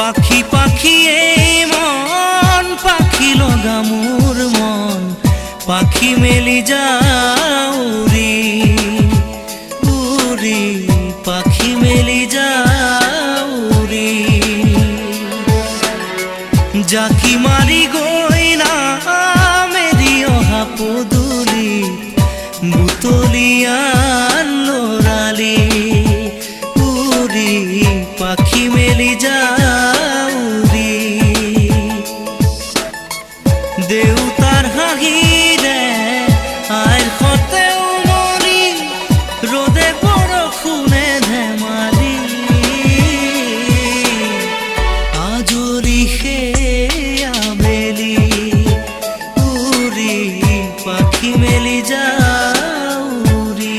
পাখি পাখি এই মন পাখি লগা মোৰ মন পাখি মেলি যাও উৰি উৰি পাখি মেলি যাও উৰি জাকি মাৰি গৈ না মেলি অহা পদূলি বুটলিয়ান লৰালি উৰি পাখি মেলি যাও উৰি দেউতাৰ হাঁহিৰে আইৰ সতে উমলি ৰ'দে বৰষুণে ধেমালি আজৰি সেই আবেলি উৰি পাখি মেলি যাও উৰি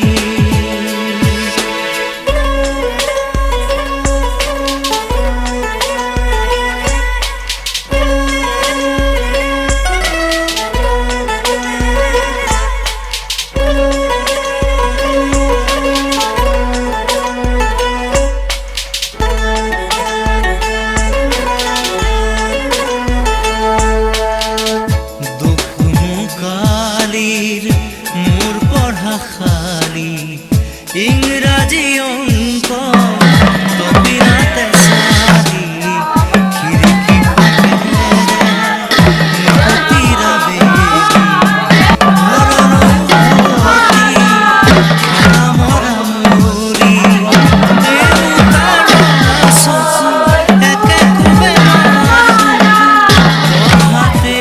মোৰ পঢ়া খালি ইংৰাজী অংক তপিনাতে চালি খিৰিকী নদীৰা বেলি মৰা মৰি দেউতাৰ চকু একে খুবে হাতে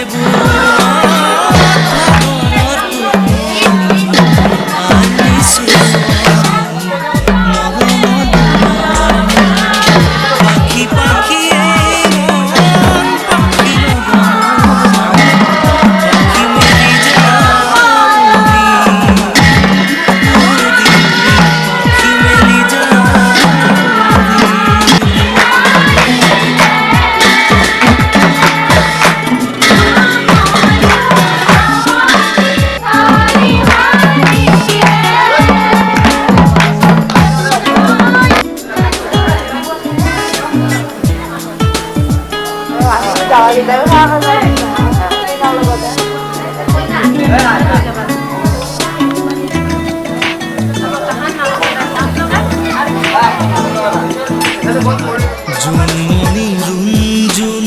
জুনমনি ৰুণজুন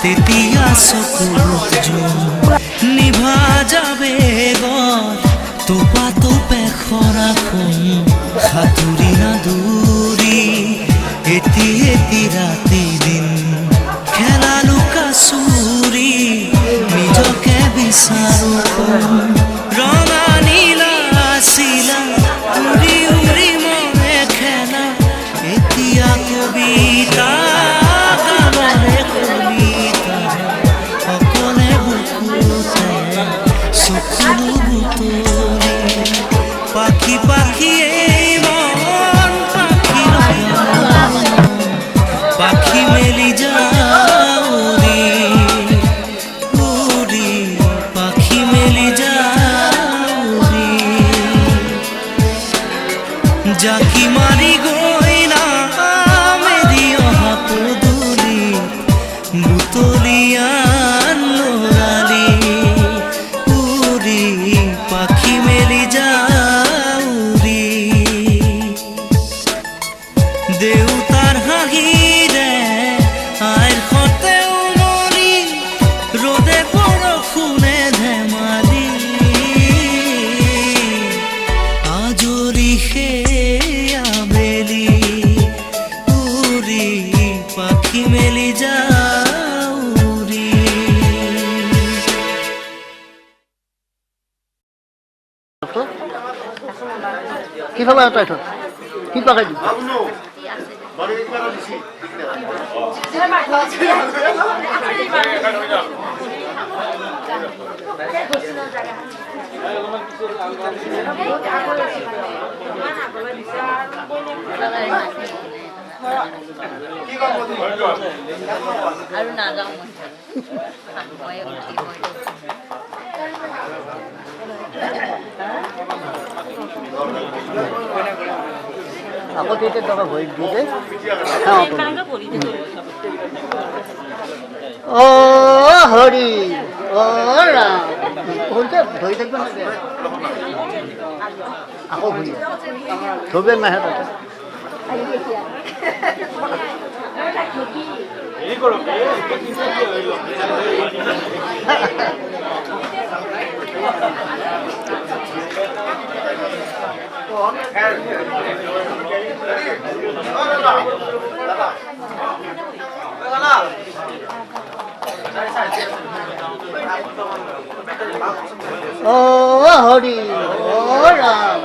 তেতিয়া চকুত জোন নিভা যাবে গত তোপা তোপে খৰাখন সাঁতুৰি নাদুৰি এটি এটি ৰাতি দিন খেলা লুকা চুৰি নিজকে বিচাৰো ৰঙা নীলা চিলা উৰি উৰি মনে খেলা এতিয়া কবিতা গাবলে কবিতা অকলে বুকুতে চকুলো বুটলি পাখি পাখি এই মন পাখি লগা পাখি মেলি যাও উৰি উৰি পাখি মেলি যাও উৰি জাকি মাৰি গৈ না মেলি অহা পদূলি বুটলিয়ান লৰালি উৰি পাখি মেলি যাও উৰি দেউতাৰ হাঁহিৰে আইৰ সতে উমলি ৰ'দে বৰষুণে ধেমালি আজৰি সেই আবেলি উৰি পাখি মেলি যাও উৰি কি খাবা এটা এটা কি পাকাই দি আৰু নাযাওঁ মই আকৌ তেতিয়া টকা ভৰি দি দে সেৱা কৰিম অ হৰি অ ৰাম হৈছে ধৰি থাকিব নালাগে আকৌ ঘূৰি চবেই নাহে তাতে অ হৰি অ ৰাম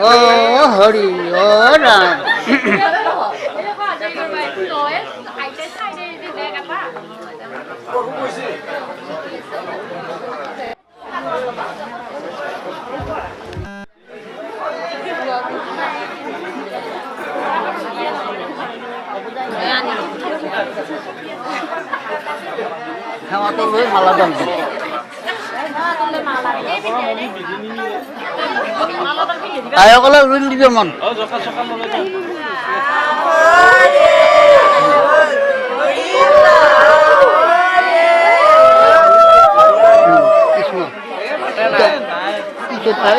অ হৰি অ ৰাম সেৱাটো লৈ মালা দান দিম আয়কলে ৰুই দিব মন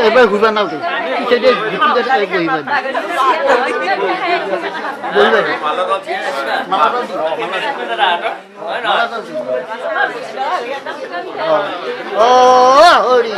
এবাৰ ঘুৰবা না ও হৰি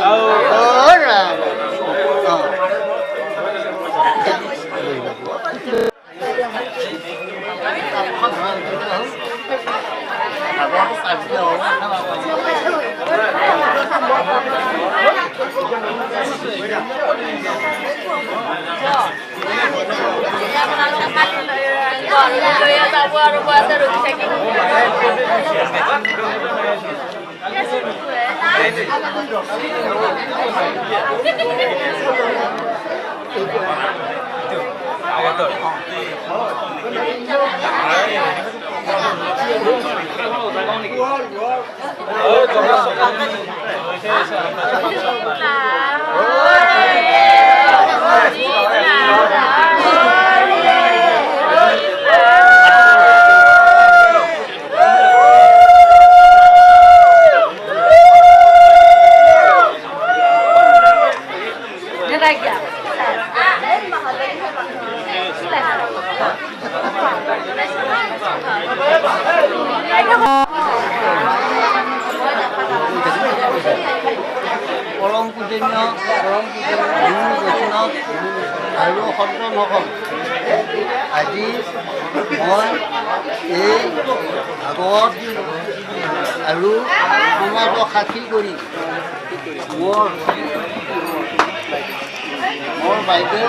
পৰম পূজনীয় বৈষ্ণৱ আৰু সত্ৰনগৰ আজি মই এই ভাগৱত আৰু সমাজক সাক্ষী কৰি মোৰ বাইদেউ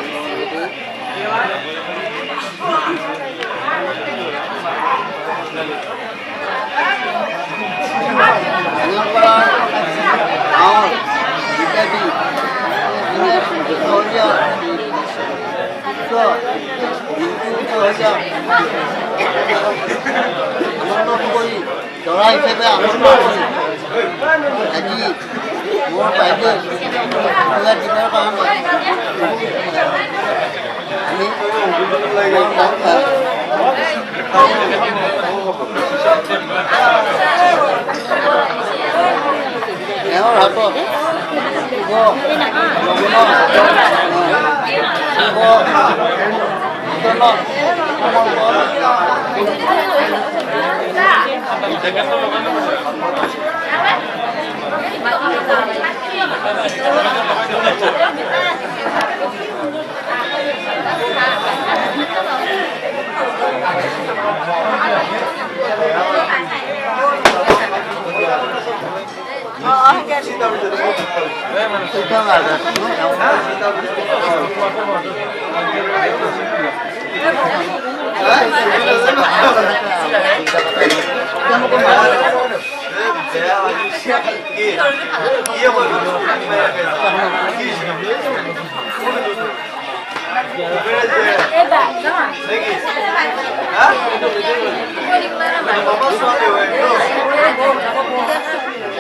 দৰা হিচাপে আনন্দ কৰি আজি মোৰ বাইদেউ দিবৰ কাৰণে এওঁৰ হাতত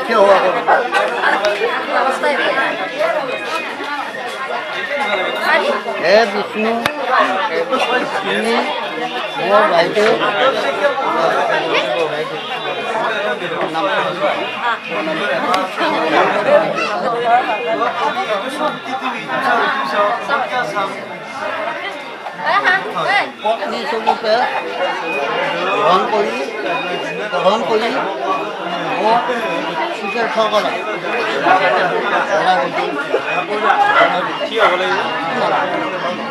কিয় হোৱা আকৌ? হে বিষ্ণু তুমি মোৰ বাইদেউ পত্নী স্বৰূপে গ্ৰহণ কৰি মোক স্বীকাৰ্য কৰা।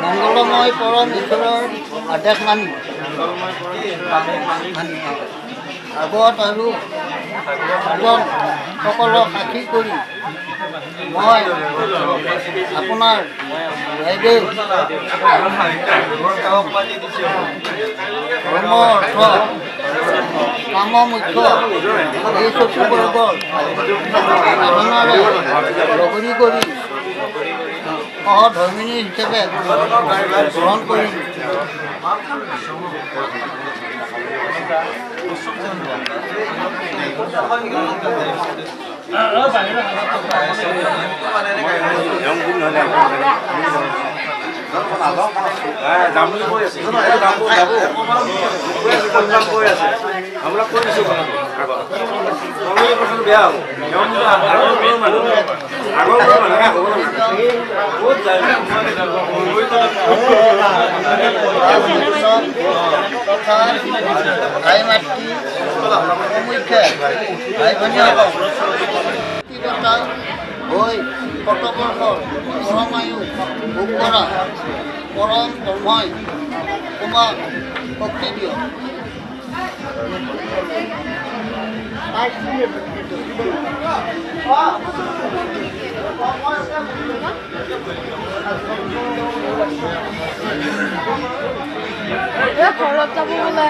মংগলময় পৰম ঈশ্বৰৰ আদেশ মানি আগত আৰু আগত সকলক সাক্ষী কৰি মই আপোনাৰ বাইদেউ ধৰ্ম অৰ্থ কাম মুখ্য এই চতুবৰ্গৰ সাধনাৰে লগৰী কৰি সহধৰ্মিনী হিচাপে গ্ৰহণ কৰি যাম বুলি কৈ আছে আমৰা কৈ দিছো কথাটো বেয়া হ'ব আগৰ মানুহে বহুত যায় তথা ভাই মাতৃ মুখ্য ভাই ভনীসকল হৈ শতবৰ্ষৰ পৰমায়ু ভোগ কৰা পৰম ব্ৰহ্মই তোমাক শক্তি দিয়ক। ঘৰত যাব বোলে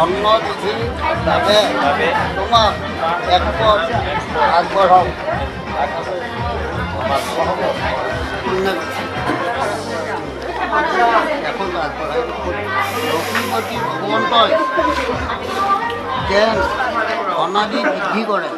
অন্নবিধিৰ বাবে তোমাক একপদ আগবঢ়াও। লক্ষ্মীপতি ভগৱন্তই যেন অনাদি বৃদ্ধি কৰে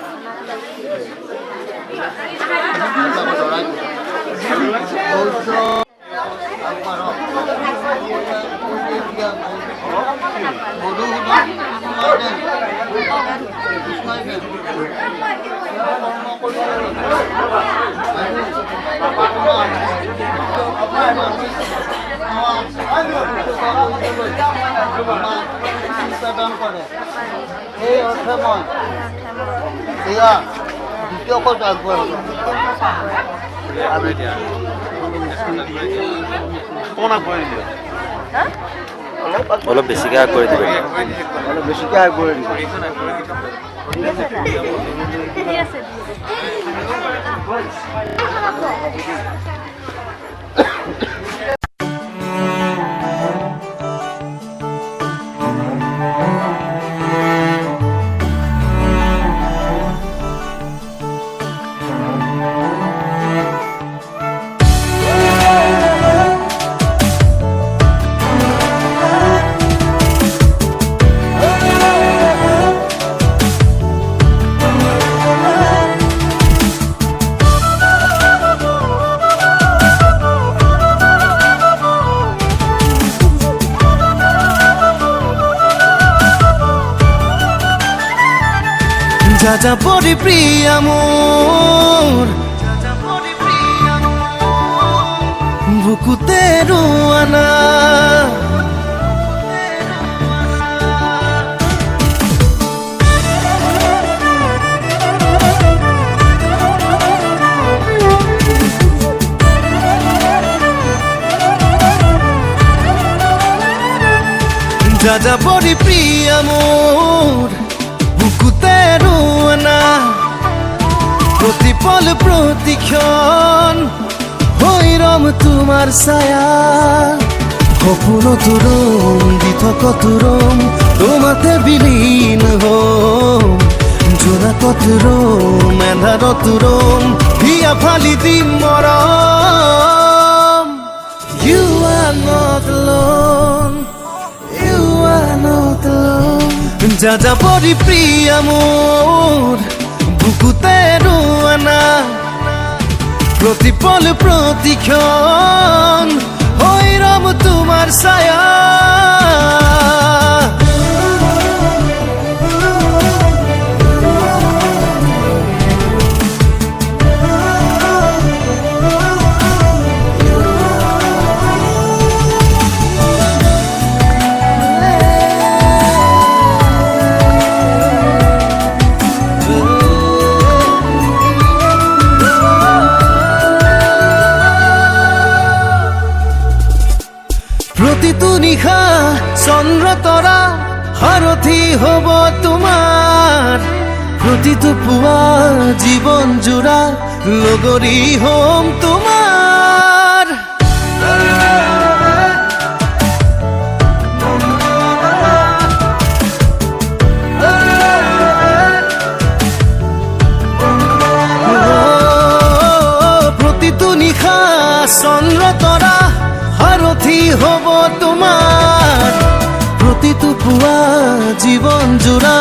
প্ৰদান কৰে। সেই অৰ্থে মই এয়া দ্বিতীয় পদ আগবঢ়াব। অলপ বেছিকৈ আগবঢ়াই দিব অলপ বেছিকৈ আগবঢ়াই দিব। যাযাবরী প্রিয়া মোর বুকুতে রোয়ানা যাযাবরী প্রিয়া মোর বুকুতে রোয়ানা প্রতিপল প্রতিক্ষণ হৈরম তোমার ছায়া সপোন তোরম দিথক তোরম তোমাতে বিলীন হম জোনাক তোরম এন্ধার তোরম হিয়া ফালি দিম মরম You are not alone, you are not alone যাযাবরী প্রিয়া মোর বুকুতে রোয়ানা প্রতিপল প্রতিক্ষণ হৈরম তোমার ছায়া প্রতিটো নিশা চন্দ্ৰ তৰা সাৰথি হব তোমাৰ প্ৰতিটো পুৱা জীৱন জোৰা লগৰী হম তোমাৰ প্ৰতিটো নিশা চন্দ্ৰ তৰা সাৰথি হব তোমাৰ প্ৰতিটো পুৱা জীৱন জোৰা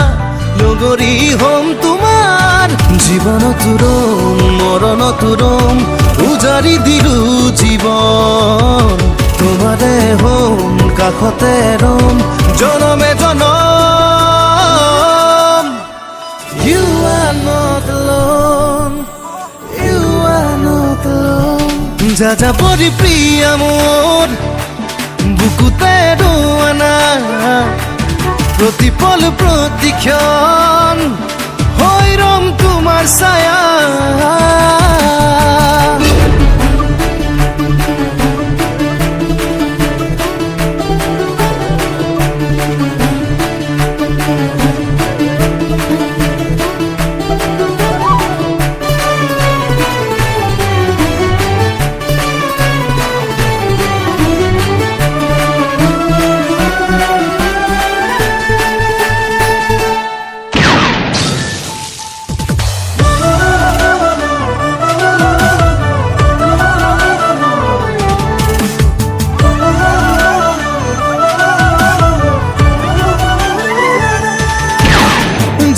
লগৰী হম তোমাৰ জীৱন তোৰম মৰণ তোৰম উজাৰি দিলো জীৱন তোমাৰে হম কাষতে ৰম জনমে জনম You are not alone, you are not alone যাযাবরী প্রিয়া মোর বুকুতে রোয়ানা প্রতিপল প্রতিক্ষণ হৈরম তোমার ছায়া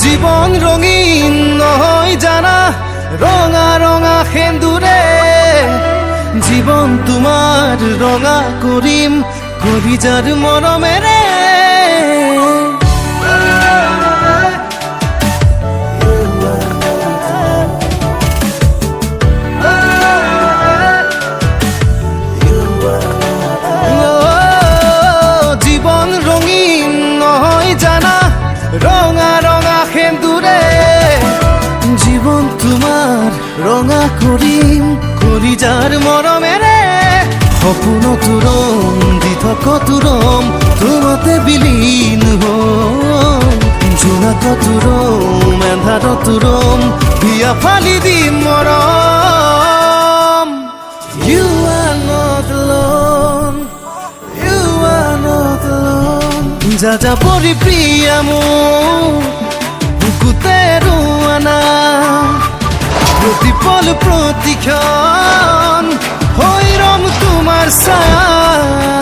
জীবন রঙিন নহয় জানা রঙা রঙা সেন্দুরে জীবন তোমার রঙা করিম কলিজার মরমেরে জীবন রঙিন নহয় জানা রঙা রঙা সেন্দুরে জীবন তোমার রঙা করিম কলিজার মরমেরে সপোন তোরম দিথক তোরম তোমাতে বিলীন হম জোনাক তোরম এন্ধাৰ তোৰম হিয়া ফালি দিম মৰম যাজা পৰি প্ৰিয়া মোৰ বুকুতে ৰোৱানা প্ৰতিপল প্ৰতিক্ষণ হৈ ৰম তোমাৰ ছায়া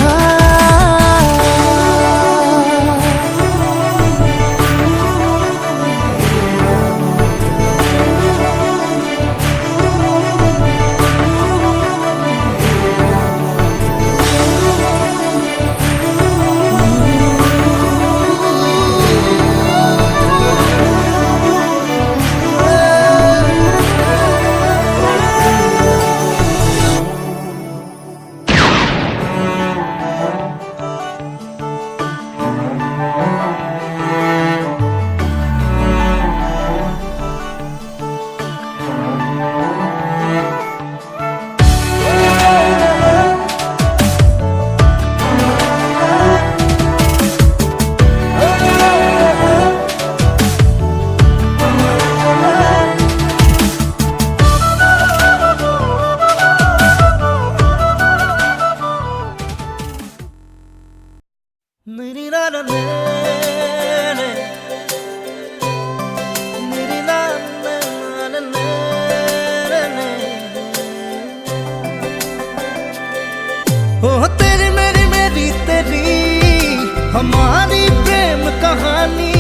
हमारी प्रेम कहानी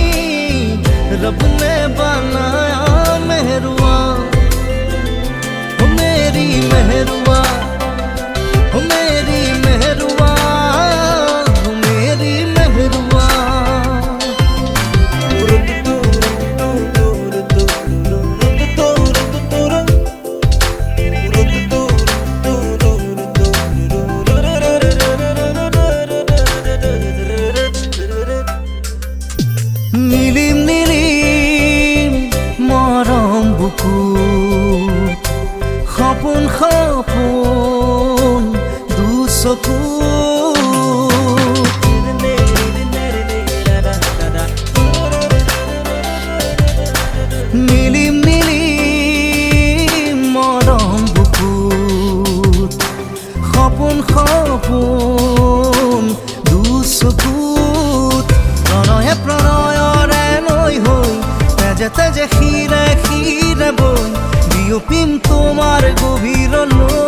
रब ने बनाया मेहरुआ हो मेरी मेहरुआ हो मेरी मेहरुआ हो मेरी मेहरुआ নীলিম নীলিম মৰম বুকুত সপোন সপোন দুচকু নীলিম নীলিম মৰম বুকুত সপোন সপোন দুচকুত প্ৰণয়ে প্ৰণয়ৰে নৈ হৈ তেজে তেজে শিৰে শিৰে বৈ বিয়পিম তোমাৰ গভীৰলৈ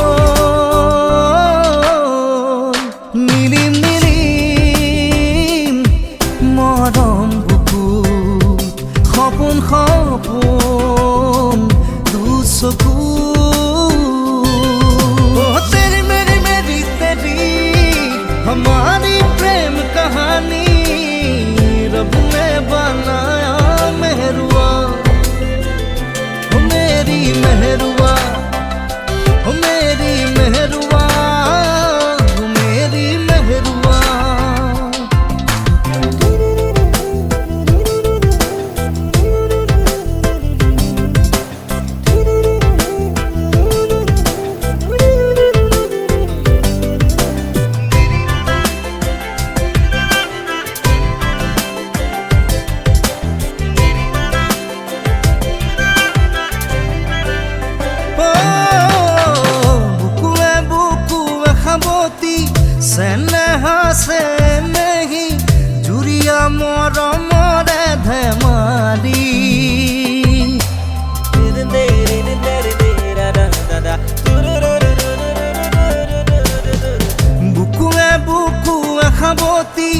নীলিম নীলিম মৰম বুকুত সপোন সপোন দুচকুত তেৰি মেৰি মেৰি তেৰি हमारी प्रेम कहानी रब ने बनाया मेहरुआ हो मेरी मेहरुआ हो मेरी मेहरुआ हो मेरी मेहरुआ सेनेहा से नहीं जुरिया मरमरे धमारी बुकुए बुकुए खाबती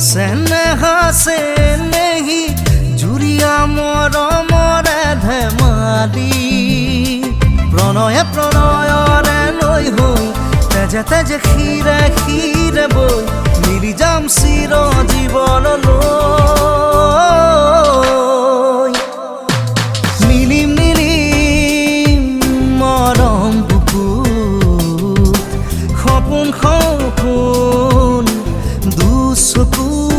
सेनेहा से नहीं जुरिया मरमरे धमारी प्रणये प्रणयरे नৈ হৈ তেজে তেজে শিৰে শিৰে বৈ মিলি যাম চিৰ জীৱনলৈ নীলিম নীলিম মৰম বুকুত সপোন সপোন দুচকুত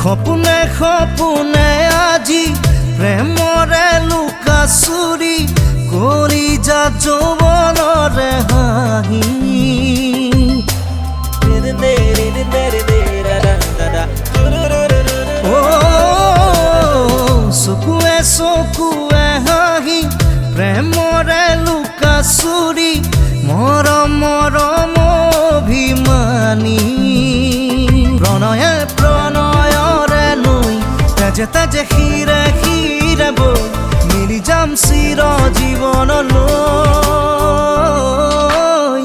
সপোনে সপোনে আজি প্ৰেমৰে লুকা চুৰি কৰি যা যৌৱনৰে হাঁহি চকুৱে চকুৱে হাঁহি প্ৰেমৰে লুকা চুৰি মৰম মৰম অভিমানী প্ৰণয়ে প্ৰণয়ৰে নৈ তেজে তেজে শিৰে শিৰে বৈ মিলি যাম চিৰ জীৱনলৈ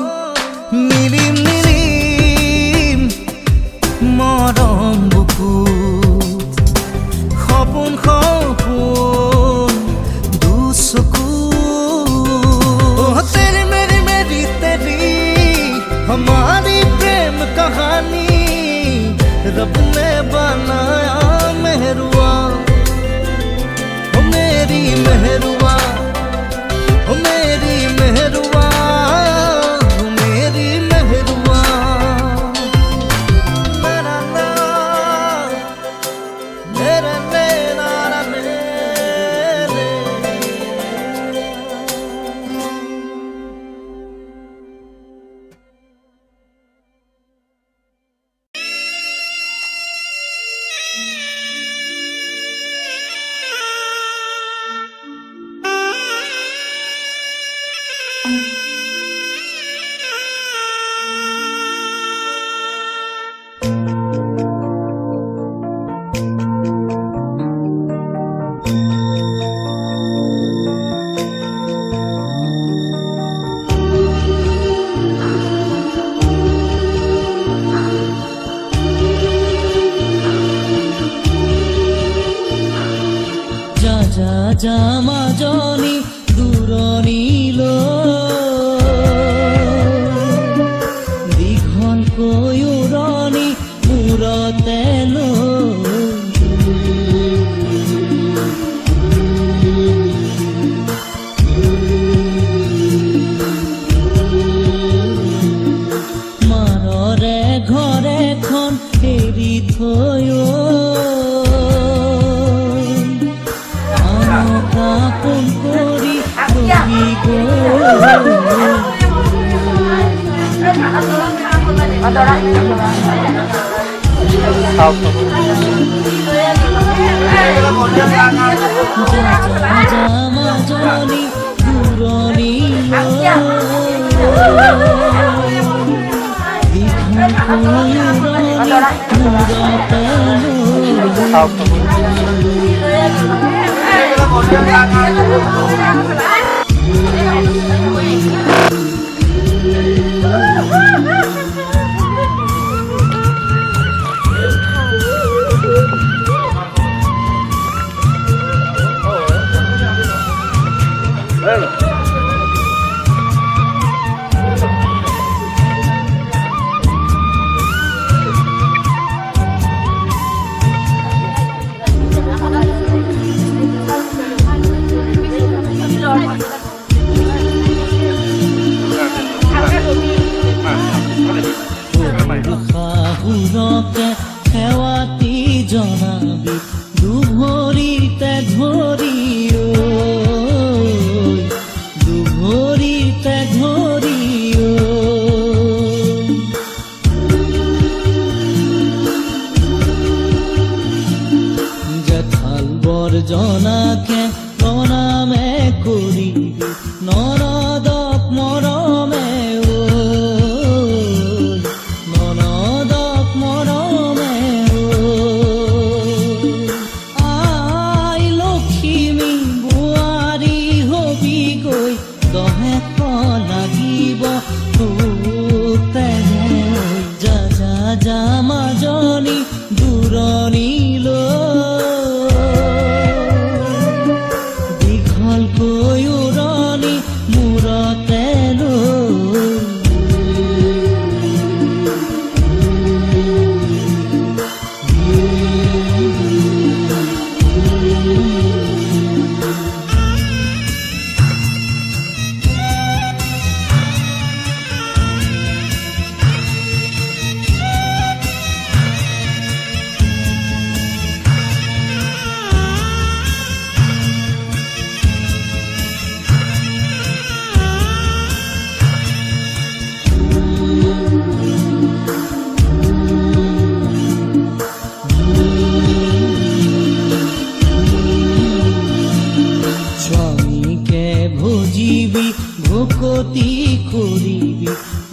মিলিম মিলিম মৰম বুকুত সপোন সপোন দুচকু तेरी मेरी मेरी तेरी हमारी प्रेम कहानी रब ने बनाया मेहरुआ हो मेरी मेहरुआ हो मेरी मेहरुआ हो मेरी मेहरुआ मेरा नाम मेरा मेरा मेरे যা মাজনী দূৰণিলৈ দীঘলকৈ উৰণি মূৰতে মাৰৰে ঘৰ এখন এৰি থৈ আপোন কৰি ৰহি মাজনী দূৰণি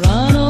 প্ৰাণ